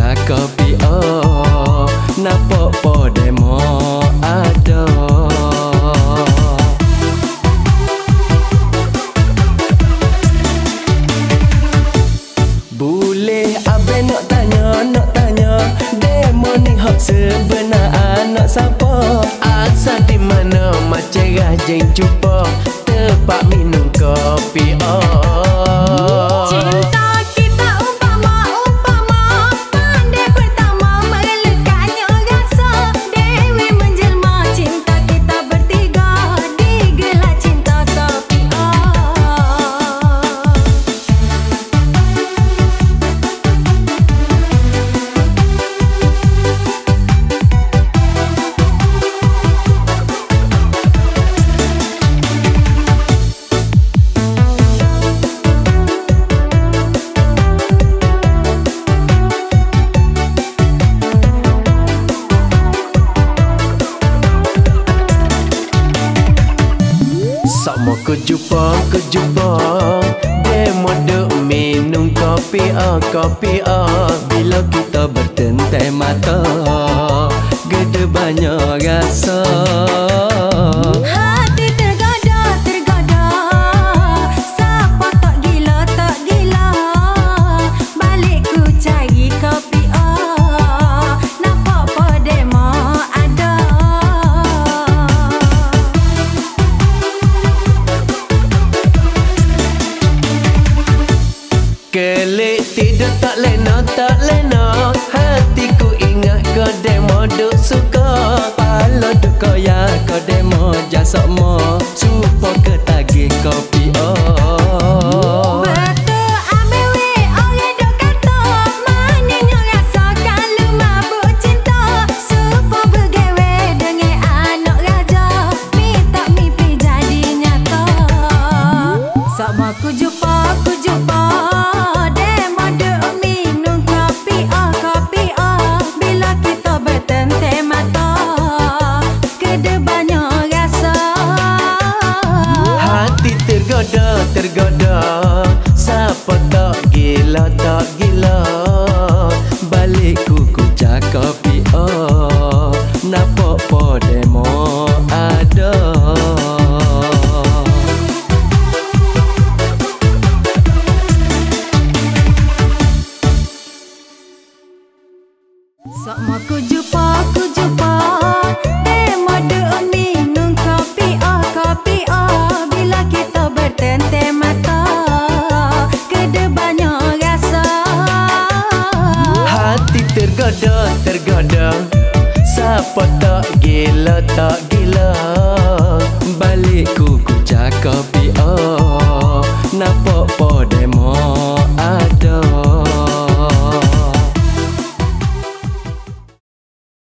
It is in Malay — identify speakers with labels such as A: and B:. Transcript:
A: cak kopi napok po demo ada. Boleh abe nak tanya demo ni hak sebenar anak siapa? Asal di mana macam rajin jumpa tempat minum kopi
B: Cinta kita umpama pandai pertama merelekanya rasa Dewi menjelma cinta kita bertiga digelar cinta kopi
A: Sama ku jumpa demo duk minum kopi bila kita bertentai mata gede banyak rasa.
B: Hati tergoda siapa tak gila balik ku cari kopi nampak podemo ada.
A: Kelik tidur tak lena hatiku ingat kau demo duk suka pala duk koyak kau demo jasok mo supo ketagih kopi
B: Betul ambil orang duk kata mananya rasa kalau mabuk cinta supo bergewe dengan anak raja minta mimpi jadi nyata. Sama ku jumpa demo duk minum kopi bila kita bertentai mata gede banyak rasa.
A: hati tergoda siapa tak gila balik ku cak kopi napok po demo ada.
B: Sama ku jumpa demo duk minum kopi bila kita bertentai mata gede banyak rasa.
A: Hati tergoda siapa tak gila